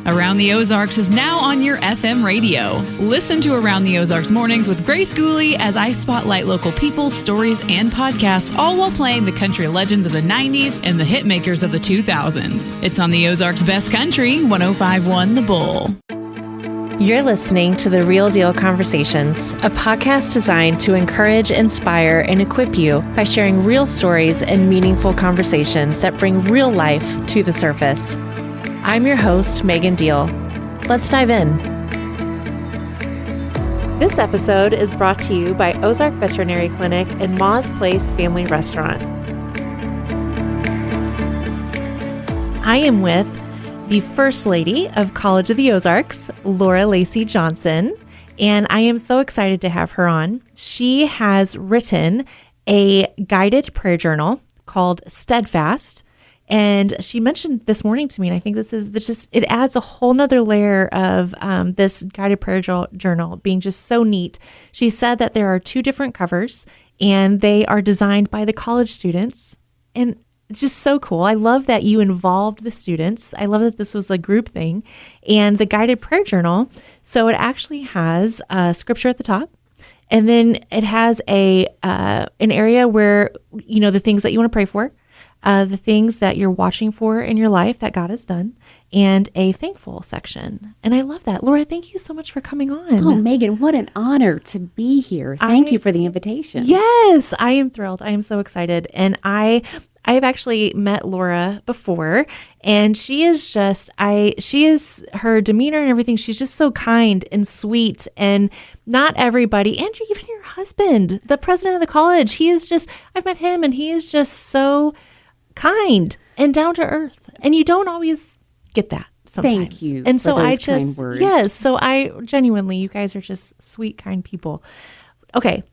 Around the Ozarks is now on your FM radio. Listen to Around the Ozarks mornings with Grace Gooley as I spotlight local people, stories, and podcasts, all while playing the country legends of the 90s and the hit makers of the 2000s. It's on the Ozarks Best Country, 105.1 The Bull. You're listening to The Real Deal Conversations, a podcast designed to encourage, inspire, and equip you by sharing real stories and meaningful conversations that bring real life to the surface. I'm your host, Megan Deal. Let's dive in. This episode is brought to you by Ozark Veterinary Clinic and Ma's Place Family Restaurant. I am with the First Lady of College of the Ozarks, Laura Lacey Johnson, and I am so excited to have her on. She has written a guided prayer journal called Steadfast, and she mentioned this morning to me, and I think this just, it adds a whole nother layer of this guided prayer journal being just so neat. She said that there are 2 different covers, and they are designed by the college students, and it's just so cool. I love that you involved the students. I love that this was a group thing. And the guided prayer journal, so it actually has scripture at the top. And then it has an area where, you know, the things that you want to pray for, the things that you're watching for in your life that God has done, and a thankful section. And I love that. Laura, thank you so much for coming on. Oh, Megan, what an honor to be here. Thank you for the invitation. Yes, I am thrilled. I am so excited. And I've actually met Laura before, and she is her demeanor and everything. She's just so kind and sweet, and not everybody, Andrew, even your husband, the president of the college, I've met him, and he is just so kind and down to earth. And you don't always get that sometimes. Thank you. And so for those kind words. Yes. So I genuinely, you guys are just sweet, kind people. Okay.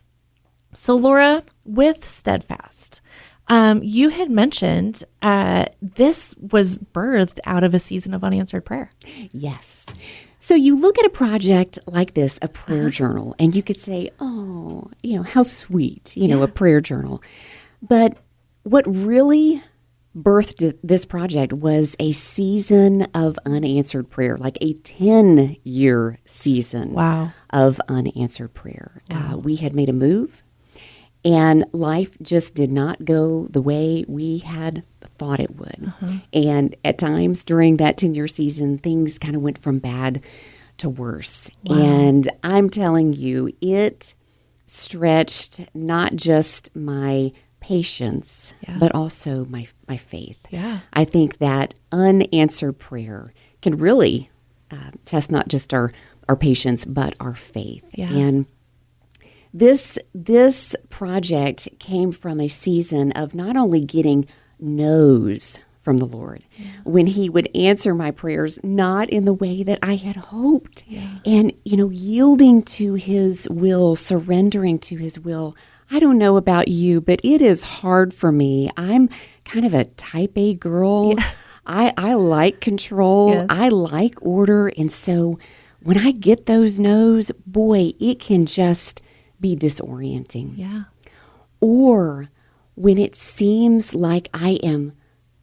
So Laura, with Steadfast, you had mentioned this was birthed out of a season of unanswered prayer. Yes. So you look at a project like this, a prayer journal, and you could say, oh, how sweet, a prayer journal. But what really birthed this project was a season of unanswered prayer, like a 10-year season of unanswered prayer. Wow. We had made a move, and life just did not go the way we had thought it would. And at times during that 10-year season, things kind of went from bad to worse. Wow. And I'm telling you, it stretched not just my patience, but also my faith. Yeah. I think that unanswered prayer can really test not just our patience, but our faith. Yeah. And this project came from a season of not only getting no's from the Lord, when He would answer my prayers, not in the way that I had hoped, and, yielding to His will, surrendering to His will. I don't know about you, but it is hard for me. I'm kind of a type A girl. Yeah. I like control. Yes. I like order. And so when I get those no's, boy, it can just be disorienting. Yeah. Or when it seems like I am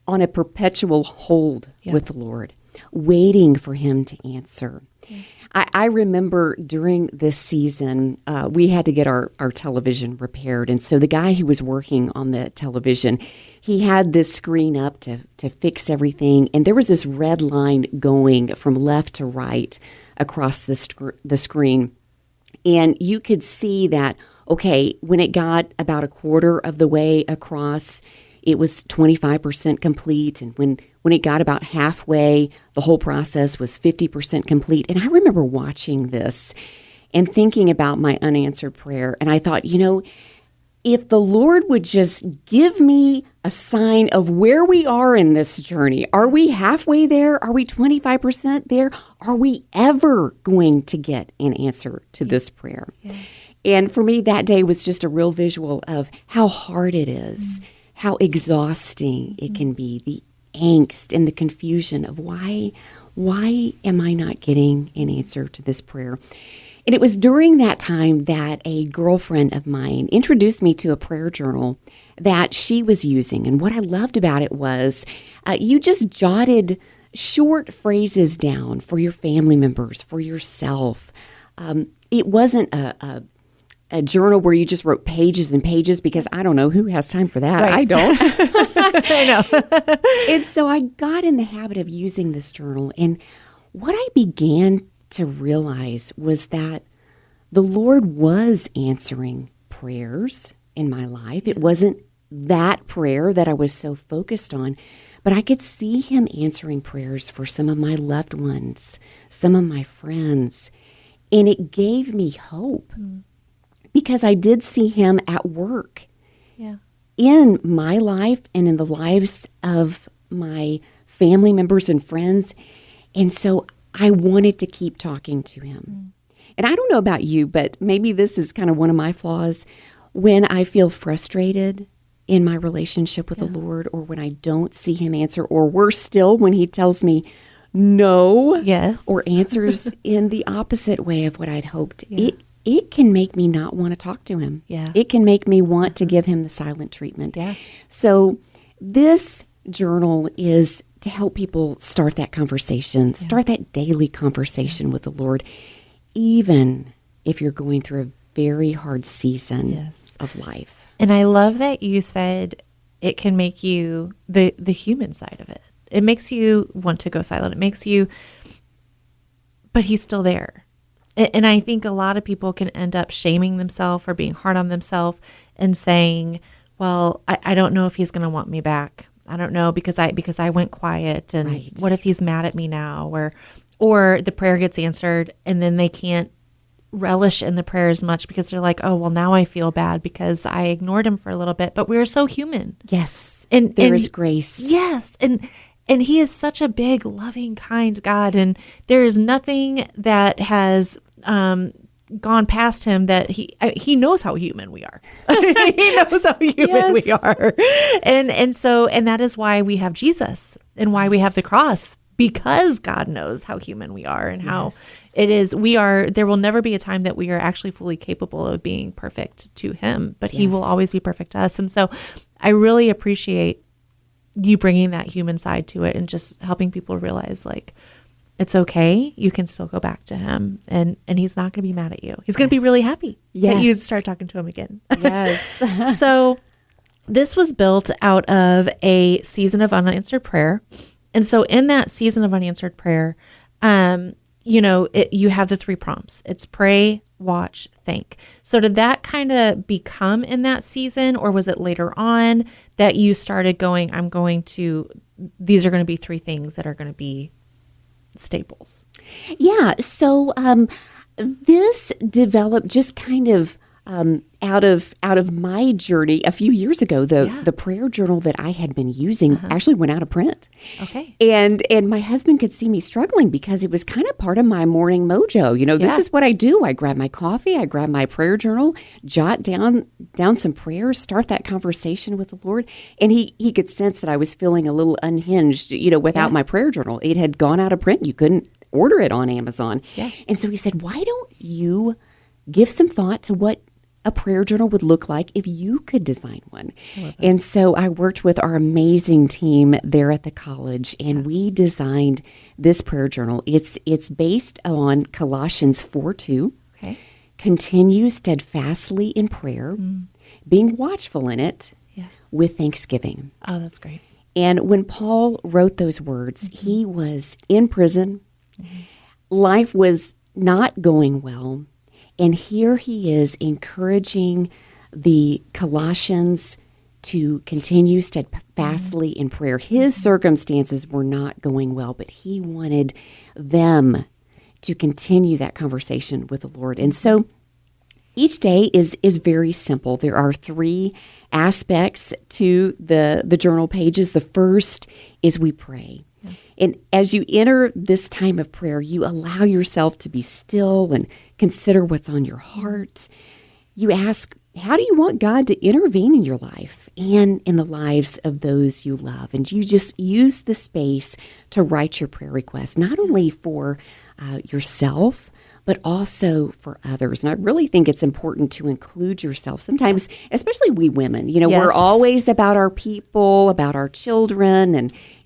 on a perpetual hold with the Lord, waiting for Him to answer. Yeah. I remember during this season, we had to get our television repaired. And so the guy who was working on the television, he had this screen up to fix everything. And there was this red line going from left to right across the screen. And you could see that, okay, when it got about a quarter of the way across, it was 25% complete. And when it got about halfway, the whole process was 50% complete. And I remember watching this and thinking about my unanswered prayer. And I thought, if the Lord would just give me a sign of where we are in this journey. Are we halfway there? Are we 25% there? Are we ever going to get an answer to this prayer? Yeah. And for me, that day was just a real visual of how hard it is, how exhausting it can be, the angst and the confusion of why am I not getting an answer to this prayer? And it was during that time that a girlfriend of mine introduced me to a prayer journal that she was using. And what I loved about it was you just jotted short phrases down for your family members, for yourself. It wasn't a journal where you just wrote pages and pages, because I don't know who has time for that. Right. I don't. I know. And so I got in the habit of using this journal. And what I began to realize was that the Lord was answering prayers in my life. It wasn't that prayer that I was so focused on, but I could see him answering prayers for some of my loved ones, some of my friends. And it gave me hope. Because I did see him at work in my life and in the lives of my family members and friends. And so I wanted to keep talking to him. And I don't know about you, but maybe this is kind of one of my flaws. When I feel frustrated in my relationship with the Lord, or when I don't see him answer, or worse still, when he tells me no, or answers in the opposite way of what I'd hoped, it can make me not want to talk to him. It can make me want to give him the silent treatment. So this journal is to help people start that conversation, start that daily conversation with the Lord, even if you're going through a very hard season of life. And I love that you said it can make you the human side of it. It makes you want to go silent. It makes you, but he's still there. And I think a lot of people can end up shaming themselves or being hard on themselves and saying, well, I don't know if he's going to want me back. I don't know because I went quiet, and what if he's mad at me now? Or the prayer gets answered and then they can't relish in the prayer as much because they're like, oh, well, now I feel bad because I ignored him for a little bit. But we're so human. Yes. And there is grace. Yes. And he is such a big, loving, kind God. And there is nothing that has gone past him that he knows how human we are. He knows how human we are. And that is why we have Jesus and why we have the cross, because God knows how human we are and how it is. There will never be a time that we are actually fully capable of being perfect to him, but he will always be perfect to us. And so I really appreciate you bringing that human side to it and just helping people realize, like, it's okay. You can still go back to him, and he's not going to be mad at you. He's going to be really happy that you start talking to him again. Yes. So this was built out of a season of unanswered prayer. And so in that season of unanswered prayer, you have the 3 prompts. It's pray, watch, thank. So did that kind of become in that season, or was it later on that you started going, these are going to be 3 things that are going to be staples? Yeah. So this developed just kind of out of my journey a few years ago. The prayer journal that I had been using actually went out of print. Okay. And my husband could see me struggling because it was kind of part of my morning mojo. This is what I do. I grab my coffee, I grab my prayer journal, jot down some prayers, start that conversation with the Lord. And he could sense that I was feeling a little unhinged, without my prayer journal. It had gone out of print. You couldn't order it on Amazon. Yeah. And so he said, why don't you give some thought to what a prayer journal would look like if you could design one. And so I worked with our amazing team there at the college, and we designed this prayer journal. It's based on Colossians 4:2. Okay. Continue steadfastly in prayer, being watchful in it with thanksgiving. Oh, that's great. And when Paul wrote those words, he was in prison. Life was not going well. And here he is encouraging the Colossians to continue steadfastly in prayer. His circumstances were not going well, but he wanted them to continue that conversation with the Lord. And so each day is very simple. There are 3 aspects to the journal pages. The first is we pray. And as you enter this time of prayer, you allow yourself to be still and consider what's on your heart. You ask, how do you want God to intervene in your life and in the lives of those you love? And you just use the space to write your prayer request, not only for yourself, but also for others. And I really think it's important to include yourself. Sometimes, especially we women, Yes. we're always about our people, about our children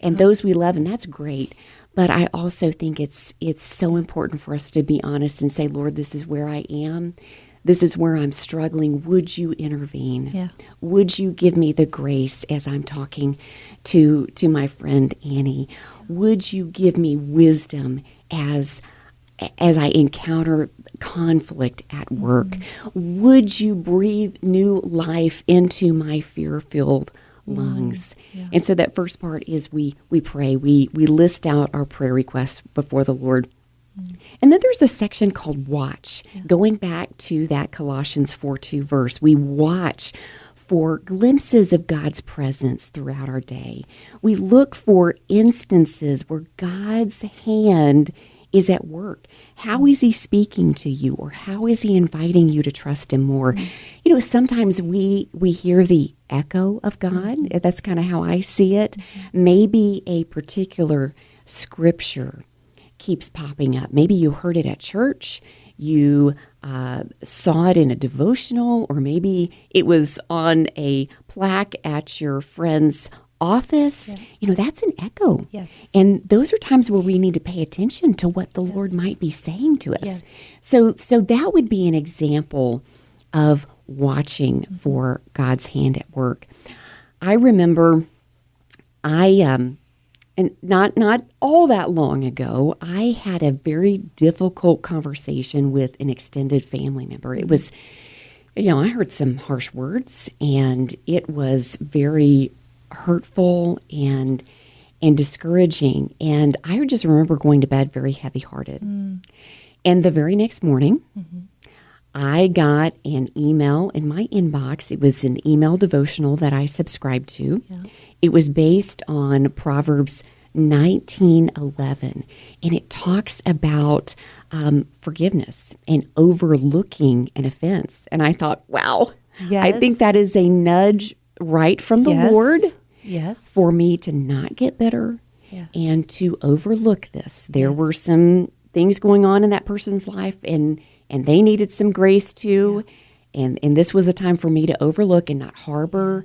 and those we love, and that's great. But I also think it's so important for us to be honest and say, Lord, this is where I am. This is where I'm struggling. Would you intervene? Yeah. Would you give me the grace as I'm talking to my friend Annie? Would you give me wisdom as I encounter conflict at work? Would you breathe new life into my fear-filled lungs? Yeah. And so that first part is we pray. We list out our prayer requests before the Lord. And then there's a section called watch. Going back to that Colossians 4:2 verse, we watch for glimpses of God's presence throughout our day. We look for instances where God's hand is at work. How is he speaking to you, or how is he inviting you to trust him more? Sometimes we hear the echo of God. That's kind of how I see it. Maybe a particular scripture keeps popping up. Maybe you heard it at church, you saw it in a devotional, or maybe it was on a plaque at your friend's office. That's an echo. Yes. And those are times where we need to pay attention to what the Lord might be saying to us. Yes. So that would be an example of watching for God's hand at work. I remember and not all that long ago, I had a very difficult conversation with an extended family member. It was, I heard some harsh words, and it was very hurtful and discouraging. And I just remember going to bed very heavy-hearted. And the very next morning, I got an email in my inbox. It was an email devotional that I subscribed to. Yeah. It was based on Proverbs 19:11, and it talks about forgiveness and overlooking an offense. And I thought, wow, I think that is a nudge right from the Lord for me to not get bitter and to overlook this. There were some things going on in that person's life, and they needed some grace too. And this was a time for me to overlook and not harbor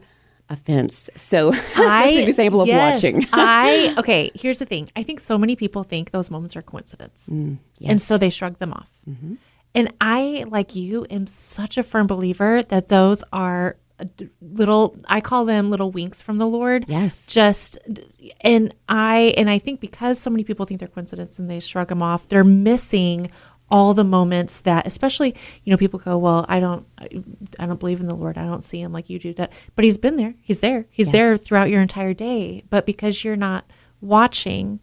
offense. So that's an example of watching. Okay, here's the thing. I think so many people think those moments are coincidence. And so they shrug them off. And I, like you, am such a firm believer that those are I call them little winks from the Lord. Yes. And I think because so many people think they're coincidence and they shrug them off, they're missing all the moments that, especially, people go, well, I don't believe in the Lord. I don't see him like you do. But he's been there. He's there. He's there throughout your entire day. But because you're not watching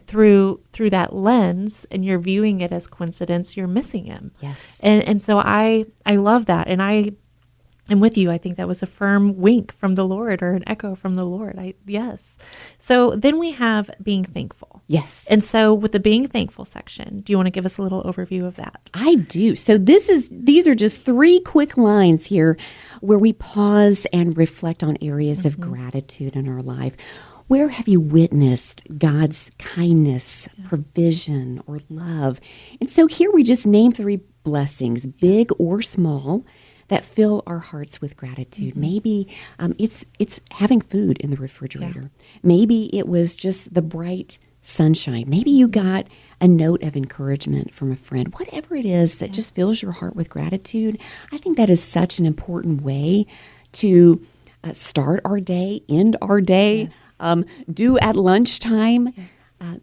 through that lens and you're viewing it as coincidence, you're missing him. Yes. And so I love that. And I'm with you. I think that was a firm wink from the Lord, or an echo from the Lord. Yes. So then we have being thankful. Yes. And so with the being thankful section, do you want to give us a little overview of that? I do. So these are just 3 quick lines here where we pause and reflect on areas of gratitude in our life. Where have you witnessed God's kindness, provision, or love? And so here we just name 3 blessings, big or small, that fill our hearts with gratitude. Maybe it's having food in the refrigerator. Maybe it was just the bright sunshine. Maybe you got a note of encouragement from a friend. Whatever it is that just fills your heart with gratitude, I think that is such an important way to start our day, end our day, do at lunchtime,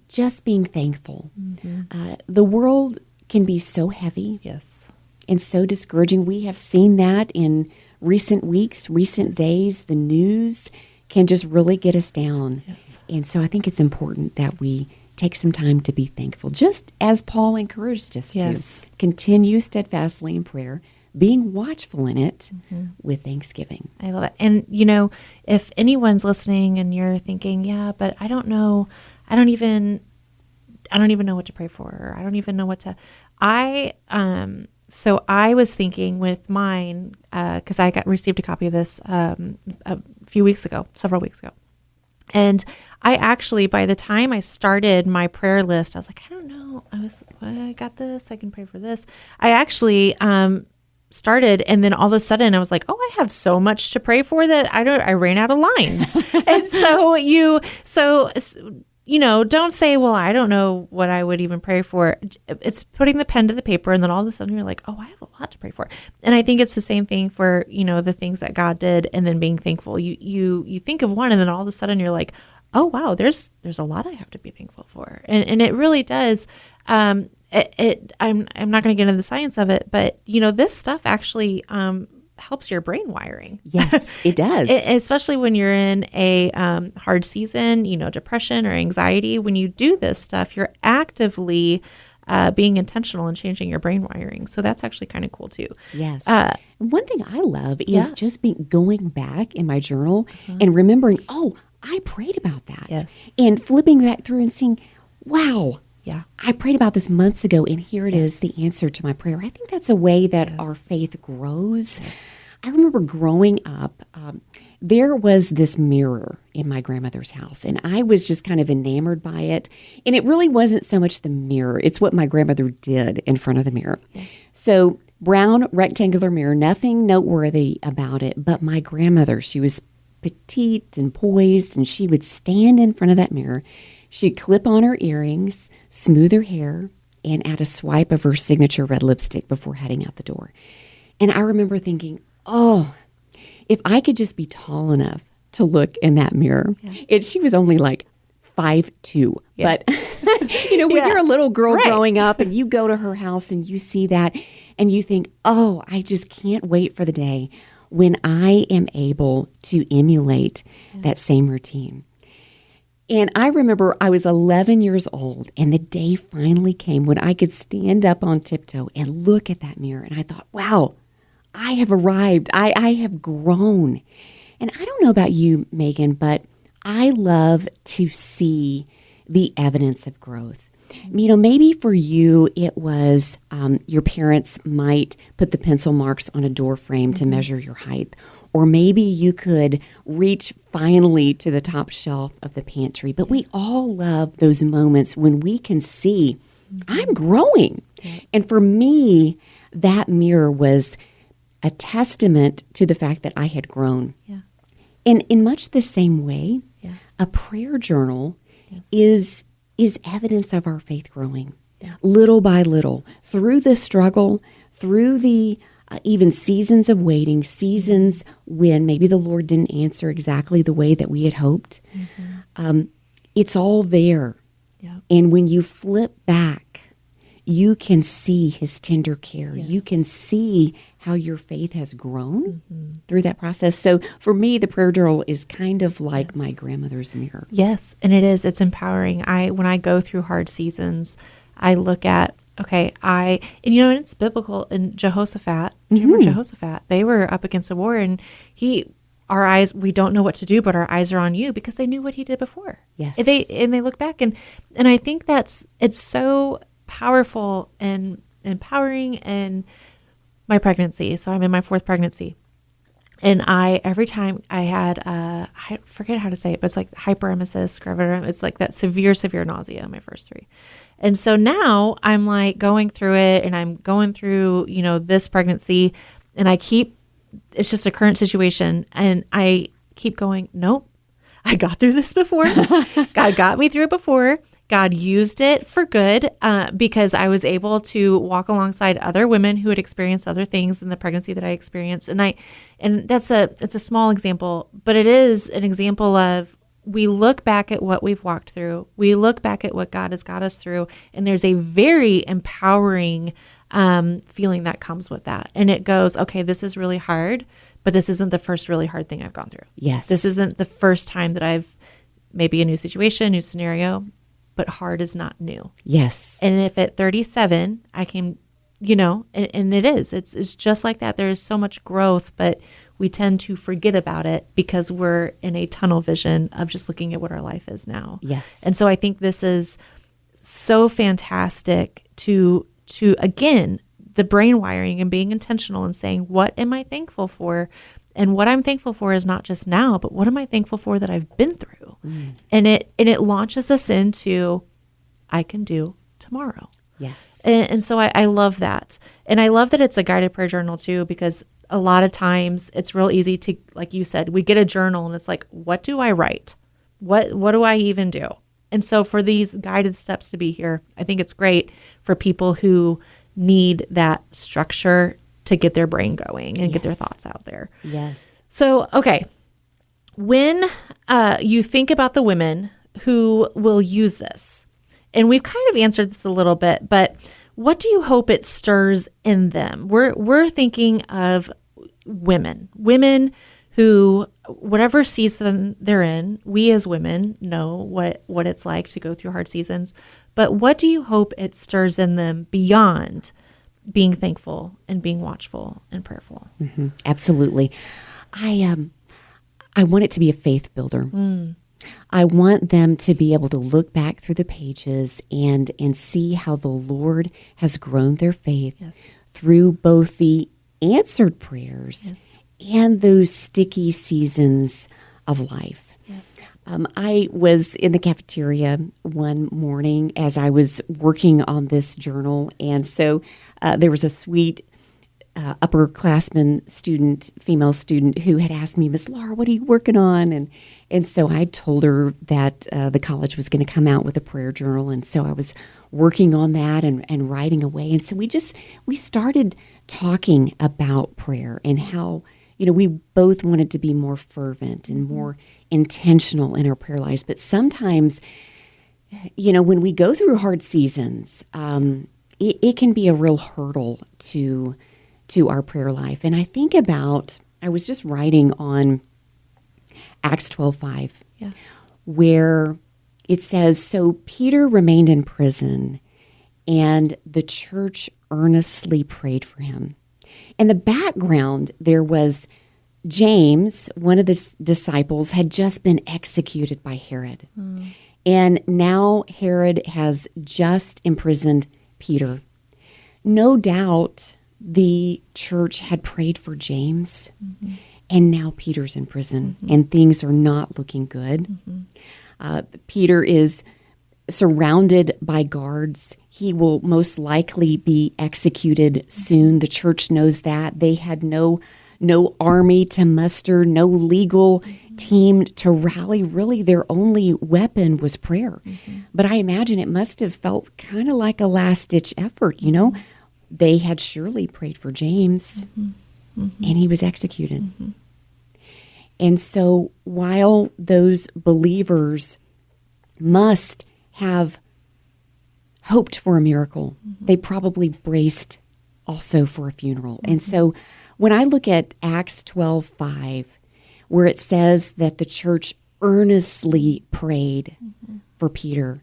just being thankful. The world can be so heavy. And so discouraging. We have seen that in recent weeks, recent days. The news can just really get us down. And so I think it's important that we take some time to be thankful, just as Paul encouraged us to. Continue steadfastly in prayer, being watchful in it with thanksgiving. I love it. And, if anyone's listening and you're thinking, but I don't know, I don't even know what to pray for, or I don't even know what to, so I was thinking with mine, because I received a copy of this several weeks ago. And I actually, by the time I started my prayer list, I was like, I don't know I got this. I can pray for this. I actually started, and then all of a sudden I was like, oh, I have so much to pray for that I ran out of lines. And so don't say, well, I don't know what I would even pray for. It's putting the pen to the paper, and then all of a sudden you're like, oh, I have a lot to pray for. And I think it's the same thing for, the things that God did, and then being thankful. You think of one, and then all of a sudden you're like, oh, wow, there's a lot I have to be thankful for. And it really does. I'm not going to get into the science of it, but this stuff actually helps your brain wiring. Yes, it does. Especially when you're in a hard season, depression or anxiety. When you do this stuff, you're actively being intentional and changing your brain wiring. So that's actually kind of cool too. Yes. One thing I love is just going back in my journal and remembering, oh, I prayed about that. Yes. And flipping back through and seeing, wow, yeah, I prayed about this months ago, and here it is, the answer to my prayer. I think that's a way that our faith grows. Yes. I remember growing up, there was this mirror in my grandmother's house, and I was just kind of enamored by it. And it really wasn't so much the mirror. It's what my grandmother did in front of the mirror. Yeah. So brown rectangular mirror, nothing noteworthy about it, but my grandmother, she was petite and poised, and she would stand in front of that mirror. She'd clip on her earrings, smooth her hair, and add a swipe of her signature red lipstick before heading out the door. And I remember thinking, oh, if I could just be tall enough to look in that mirror. Yeah. She was only like 5'2", but when you're a little girl growing up and you go to her house and you see that and you think, oh, I just can't wait for the day when I am able to emulate that same routine. And I remember I was 11 years old, and the day finally came when I could stand up on tiptoe and look at that mirror. And I thought, wow, I have arrived. I have grown. And I don't know about you, Megan, but I love to see the evidence of growth. Maybe for you it was your parents might put the pencil marks on a door frame to measure your height. Or maybe you could reach finally to the top shelf of the pantry. But we all love those moments when we can see, I'm growing. And for me, that mirror was a testament to the fact that I had grown. Yeah. And in much the same way, a prayer journal is evidence of our faith growing. Yes. Little by little, through the struggle, through the even seasons of waiting, seasons when maybe the Lord didn't answer exactly the way that we had hoped. It's all there. Yeah. And when you flip back, you can see his tender care. Yes. You can see how your faith has grown through that process. So for me, the prayer journal is kind of like my grandmother's mirror. Yes, and it is. It's empowering. When I go through hard seasons, I look at, and it's biblical. In Jehoshaphat, do you remember Jehoshaphat? They were up against a war, and our eyes, we don't know what to do, but our eyes are on you, because they knew what he did before. Yes. And they look back, and I think it's so powerful and empowering. And my pregnancy, so I'm in my 4th pregnancy, and every time I had I forget how to say it, but it's like hyperemesis, gravidarum. It's like that severe nausea in my first 3. And so now I'm like going through it, and I'm going through, this pregnancy, and it's just a current situation, and I keep going, nope, I got through this before. God got me through it before. God used it for good, because I was able to walk alongside other women who had experienced other things in the pregnancy that I experienced. And it's a small example, but it is an example of, we look back at what we've walked through. We look back at what God has got us through, and there's a very empowering feeling that comes with that. And it goes, okay, this is really hard, but this isn't the first really hard thing I've gone through. Yes. This isn't the first time that I've maybe a new situation, new scenario, but hard is not new. Yes. And if at 37, I can, and it is, it's just like that. There is so much growth, but we tend to forget about it because we're in a tunnel vision of just looking at what our life is now. Yes. And so I think this is so fantastic to again, the brain wiring and being intentional and saying, what am I thankful for? And what I'm thankful for is not just now, but what am I thankful for that I've been through? And it launches us into, I can do tomorrow. Yes. And so I love that. And I love that it's a guided prayer journal too, because a lot of times it's real easy to, like you said, we get a journal and it's like, what do I write? What do I even do? And so for these guided steps to be here, I think it's great for people who need that structure to get their brain going and get their thoughts out there. Yes. So, okay. When you think about the women who will use this, and we've kind of answered this a little bit, but what do you hope it stirs in them? We're thinking of women who, whatever season they're in, we as women know what it's like to go through hard seasons. But what do you hope it stirs in them beyond being thankful and being watchful and prayerful? Mm-hmm. Absolutely. I want it to be a faith builder. I want them to be able to look back through the pages and see how the Lord has grown their faith through both the answered prayers and those sticky seasons of life. I was in the cafeteria one morning as I was working on this journal, and so there was a sweet upperclassman student, female student, who had asked me, Miss Laura, what are you working on? And so I told her that the college was going to come out with a prayer journal, and so I was working on that and writing away. And so we started talking about prayer and how, we both wanted to be more fervent and more intentional in our prayer lives. But sometimes, when we go through hard seasons, it can be a real hurdle to our prayer life. And I think I was just writing on Acts 12:5, where it says, so Peter remained in prison, and the church earnestly prayed for him. In the background, there was James, one of the disciples, had just been executed by Herod. And now Herod has just imprisoned Peter. No doubt the church had prayed for James, and now Peter's in prison, and things are not looking good. Peter is surrounded by guards. He will most likely be executed soon. The church knows that. They had no army to muster, no legal team to rally. Really, their only weapon was prayer. But I imagine it must have felt kind of like a last-ditch effort, They had surely prayed for James, and he was executed. And so while those believers must have hoped for a miracle, they probably braced also for a funeral. And so when I look at Acts 12:5, where it says that the church earnestly prayed for Peter,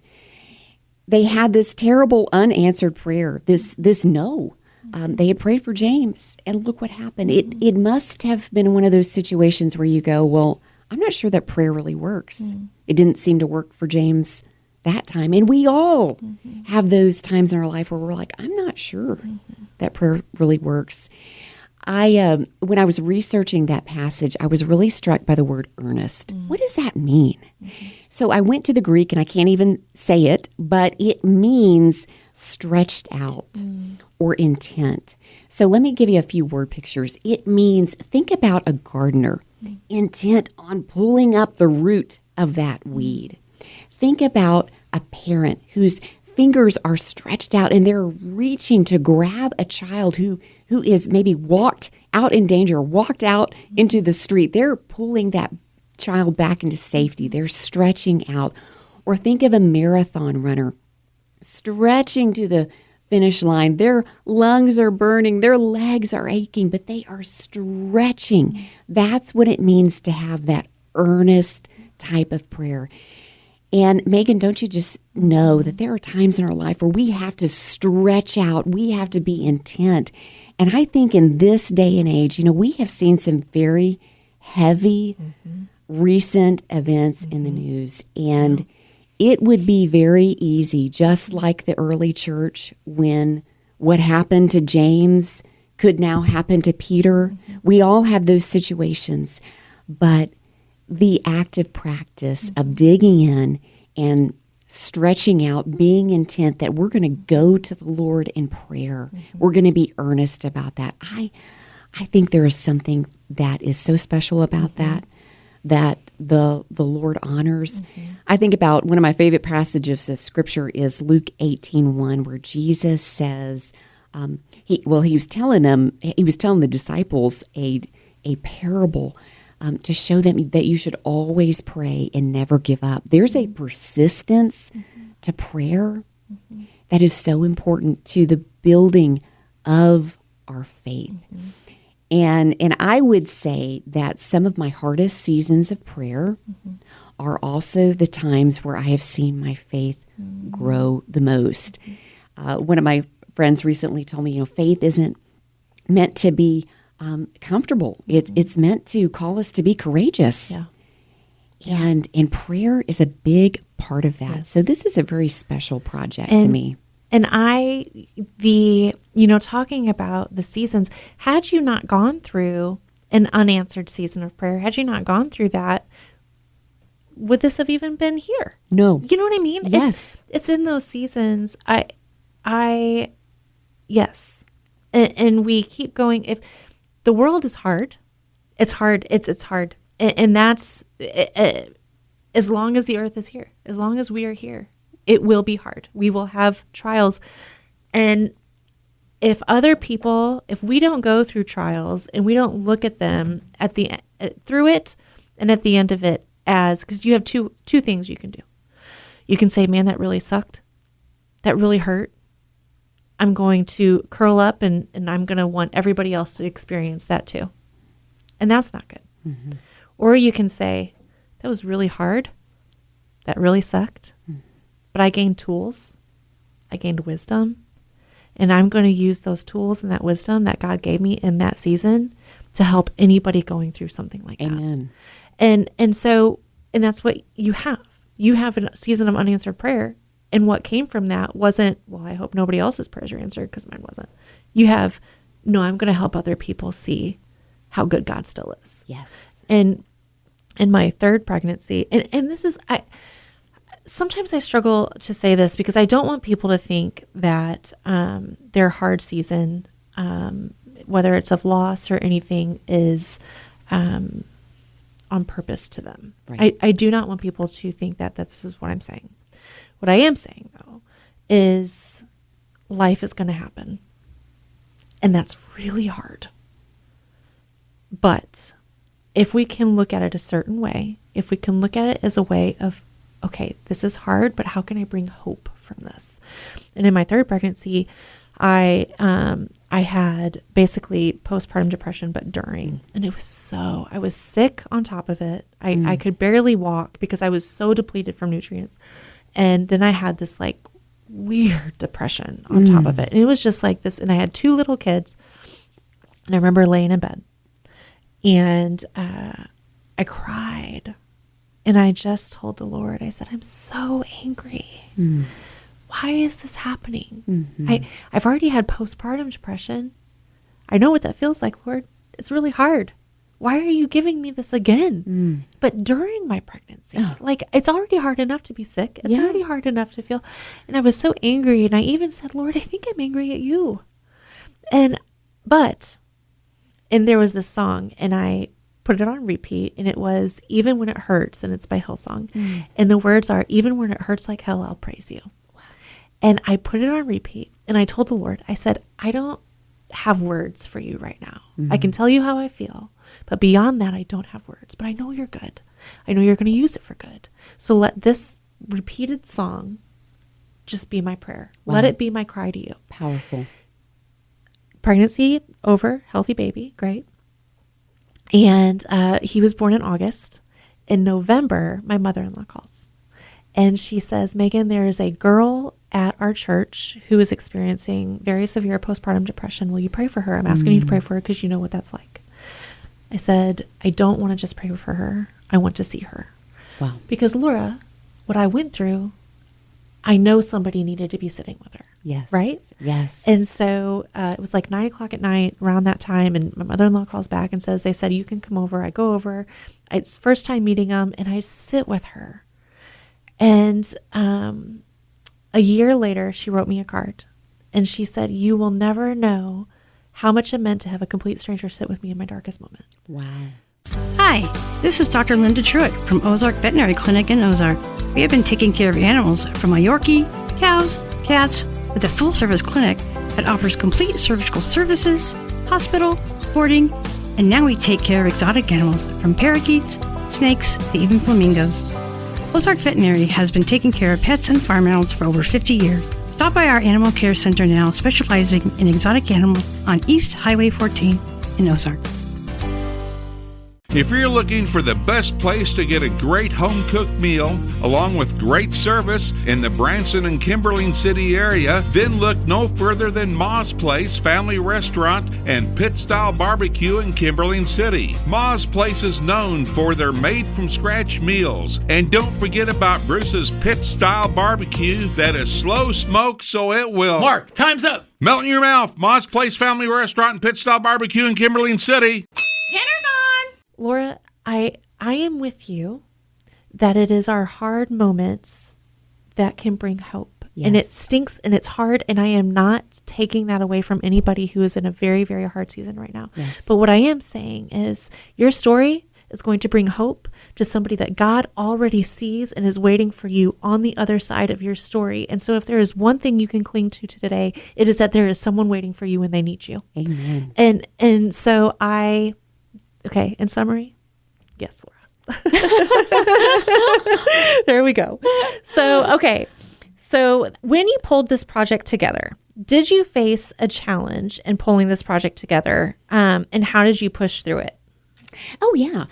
they had this terrible unanswered prayer, this no. They had prayed for James, and look what happened. It must have been one of those situations where you go, well, I'm not sure that prayer really works. It didn't seem to work for James that time. And we all have those times in our life where we're like, I'm not sure that prayer really works. When I was researching that passage, I was really struck by the word earnest. What does that mean? So I went to the Greek, and I can't even say it, but it means stretched out or intent. So let me give you a few word pictures. It means, think about a gardener intent on pulling up the root of that weed. Think about a parent whose fingers are stretched out and they're reaching to grab a child who is maybe walked out in danger, walked out into the street. They're pulling that child back into safety. They're stretching out. Or think of a marathon runner stretching to the finish line. Their lungs are burning, their legs are aching, but they are stretching. That's what it means to have that earnest type of prayer. And Megan, don't you just know that there are times in our life where we have to stretch out, we have to be intent. And I think in this day and age, we have seen some very heavy recent events in the news. And it would be very easy, just like the early church, when what happened to James could now happen to Peter. We all have those situations. But the active practice of digging in and stretching out, being intent that we're going to go to the Lord in prayer. We're going to be earnest about that. I think there is something that is so special about that the Lord honors. I think about one of my favorite passages of Scripture is Luke 18:1, where Jesus says, he was telling the disciples a parable to show them that you should always pray and never give up. There's a persistence to prayer that is so important to the building of our faith. And I would say that some of my hardest seasons of prayer are also the times where I have seen my faith grow the most. One of my friends recently told me, faith isn't meant to be comfortable. It's meant to call us to be courageous. Yeah. And prayer is a big part of that. Yes. So this is a very special project to me. And talking about the seasons, had you not gone through an unanswered season of prayer, had you not gone through that, would this have even been here? No. You know what I mean? Yes. It's in those seasons. Yes. And we keep going. If the world is hard, it's hard. It's hard. And that's, as long as the earth is here, as long as we are here, it will be hard. We will have trials. And if other people, if we don't go through trials and we don't look at them through it and at the end of it because you have two things you can do. You can say, man, that really sucked. That really hurt. I'm going to curl up and I'm going to want everybody else to experience that too. And that's not good. Mm-hmm. Or you can say, that was really hard. That really sucked. Mm-hmm. But I gained tools. I gained wisdom. And I'm going to use those tools and that wisdom that God gave me in that season to help anybody going through something like Amen. that. And that's what you have. You have a season of unanswered prayer. And what came from that wasn't, well, I hope nobody else's prayers are answered because mine wasn't. You have, no, I'm going to help other people see how good God still is. Yes. And in my third pregnancy, and this is, sometimes I struggle to say this because I don't want people to think that their hard season, whether it's of loss or anything, is on purpose to them. Right. I do not want people to think that this is what I'm saying. What I am saying, though, is life is going to happen. And that's really hard. But if we can look at it a certain way, if we can look at it as a way of, okay, this is hard, but how can I bring hope from this? And in my third pregnancy, I had basically postpartum depression, but during, and I was sick on top of it. I could barely walk because I was so depleted from nutrients. And then I had this like weird depression on top of it. And it was just like this. And I had 2 little kids. And I remember laying in bed and I cried. And I just told the Lord, I said, I'm so angry. Why is this happening? Mm-hmm. I've already had postpartum depression. I know what that feels like, Lord. It's really hard. Why are you giving me this again? But during my pregnancy, like it's already hard enough to be sick. It's already hard enough to feel. And I was so angry. And I even said, Lord, I think I'm angry at you. And there was this song and I put it on repeat and it was Even When It Hurts, and it's by Hillsong. And the words are, even when it hurts like hell, I'll praise you. Wow. And I put it on repeat and I told the Lord, I said, I don't have words for you right now. I can tell you how I feel. But beyond that, I don't have words. But I know you're good. I know you're going to use it for good. So let this repeated song just be my prayer. Wow. Let it be my cry to you. Powerful. Pregnancy over, healthy baby, great. And he was born in August. In November, my mother-in-law calls. And she says, Megan, there is a girl at our church who is experiencing very severe postpartum depression. Will you pray for her? I'm asking you to pray for her because you know what that's like. I said, I don't want to just pray for her. I want to see her. Wow. Because Laura, what I went through, I know somebody needed to be sitting with her. Yes. Right? Yes. And so it was like 9:00 at night around that time. And my mother-in-law calls back and says, they said, you can come over. I go over. It's first time meeting them. And I sit with her. And a year later, she wrote me a card. And she said, "You will never know how much it meant to have a complete stranger sit with me in my darkest moment." Wow. Hi, this is Dr. Linda Truitt from Ozark Veterinary Clinic in Ozark. We have been taking care of animals from a Yorkie, cows, cats, with a full-service clinic that offers complete surgical services, hospital, boarding, and now we take care of exotic animals from parakeets, snakes, to even flamingos. Ozark Veterinary has been taking care of pets and farm animals for over 50 years. Stop by our animal care center now, specializing in exotic animals on East Highway 14 in Ozark. If you're looking for the best place to get a great home-cooked meal, along with great service in the Branson and Kimberling City area, then look no further than Ma's Place Family Restaurant and Pit-Style Barbecue in Kimberling City. Ma's Place is known for their made-from-scratch meals. And don't forget about Bruce's Pit-Style Barbecue that is slow smoked so it will... Mark, time's up. Melt in your mouth. Ma's Place Family Restaurant and Pit-Style Barbecue in Kimberling City. Dinner's on! Laura, I am with you that it is our hard moments that can bring hope. Yes. And it stinks and it's hard, and I am not taking that away from anybody who is in a very, very hard season right now. Yes. But what I am saying is your story is going to bring hope to somebody that God already sees and is waiting for you on the other side of your story. And so if there is one thing you can cling to today, it is that there is someone waiting for you when they need you. Amen. And so okay, in summary, yes, Laura. There we go. So when you pulled this project together, did you face a challenge in pulling this project together? And how did you push through it? Oh, yeah.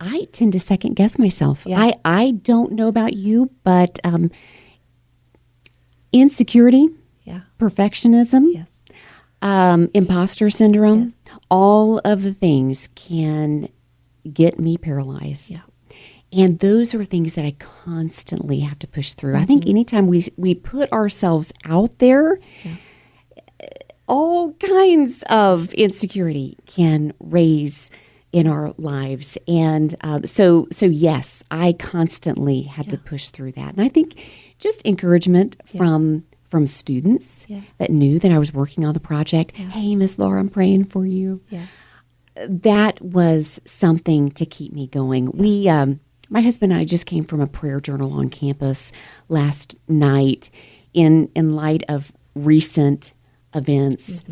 I tend to second guess myself. Yeah. I don't know about you, but insecurity, Yeah. perfectionism, Yes. imposter syndrome, Yes. all of the things can get me paralyzed. Yeah. And those are things that I constantly have to push through. I think anytime we put ourselves out there, all kinds of insecurity can raise in our lives. And so yes, I constantly had to push through that. And I think just encouragement from students that knew that I was working on the project. Hey, Miss Laura, I'm praying for you. Yeah. That was something to keep me going. We, my husband and I just came from a prayer journal on campus last night in light of recent events.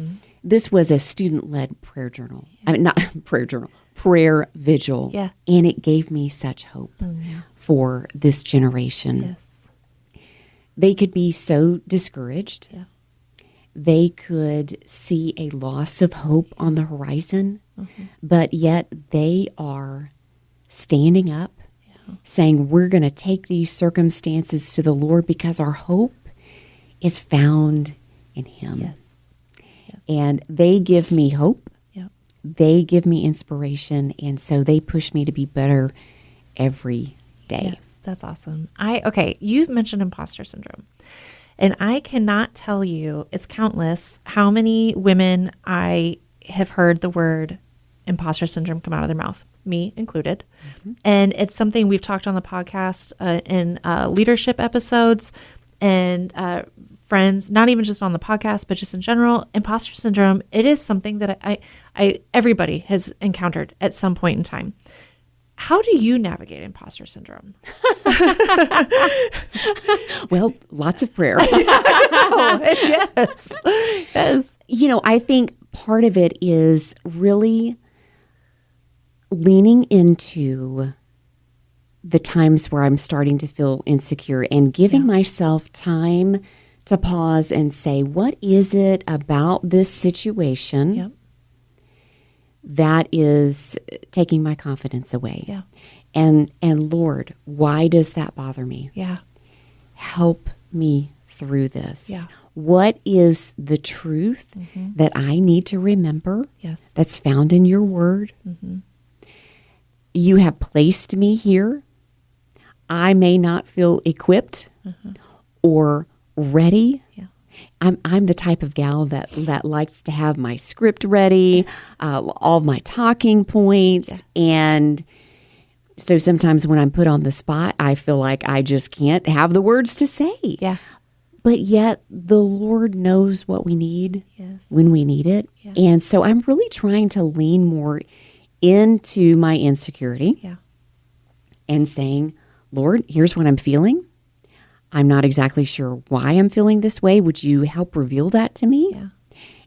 This was a student-led prayer journal. I mean, not prayer journal, prayer vigil. Yeah. And it gave me such hope for this generation. Yes. They could be so discouraged. Yeah. They could see a loss of hope on the horizon, but yet they are standing up, saying, we're going to take these circumstances to the Lord because our hope is found in Him. Yes. And they give me hope. Yeah. They give me inspiration. And so they push me to be better every day. Yes, that's awesome. You've mentioned imposter syndrome. And I cannot tell you, it's countless, how many women I have heard the word imposter syndrome come out of their mouth, me included. And it's something we've talked on the podcast in leadership episodes and friends, not even just on the podcast, but just in general. Imposter syndrome, it is something that I everybody has encountered at some point in time. How do you navigate imposter syndrome? Well, lots of prayer. Yes. Yes. I think part of it is really leaning into the times where I'm starting to feel insecure and giving myself time to pause and say, what is it about this situation that is taking my confidence away? Yeah. And Lord, why does that bother me? Yeah. Help me through this. Yeah. What is the truth that I need to remember Yes. that's found in your word? You have placed me here. I may not feel equipped or ready. Yeah. I'm the type of gal that likes to have my script ready, all my talking points, and So sometimes when I'm put on the spot, I feel like I just can't have the words to say. Yeah. But yet the Lord knows what we need Yes. when we need it. Yeah. And so I'm really trying to lean more into my insecurity Yeah. and saying, Lord, here's what I'm feeling. I'm not exactly sure why I'm feeling this way. Would you help reveal that to me? Yeah.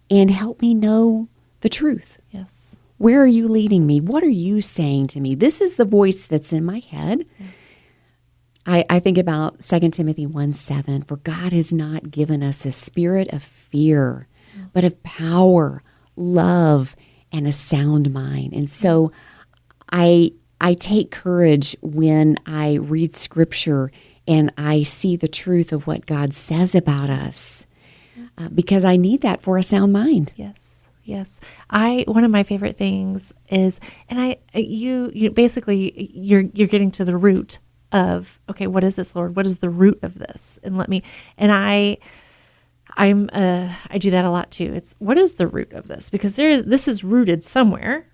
And help me know the truth. Yes. Where are you leading me? What are you saying to me? This is the voice that's in my head. Yeah. I think about 2 Timothy 1:7. For God has not given us a spirit of fear, but of power, love, and a sound mind. And so I take courage when I read Scripture and I see the truth of what God says about us, because I need that for a sound mind. Yes. Yes. One of my favorite things is, and you basically, you're getting to the root of, okay, what is this, Lord? What is the root of this? And I do that a lot too. It's, what is the root of this? Because this is rooted somewhere.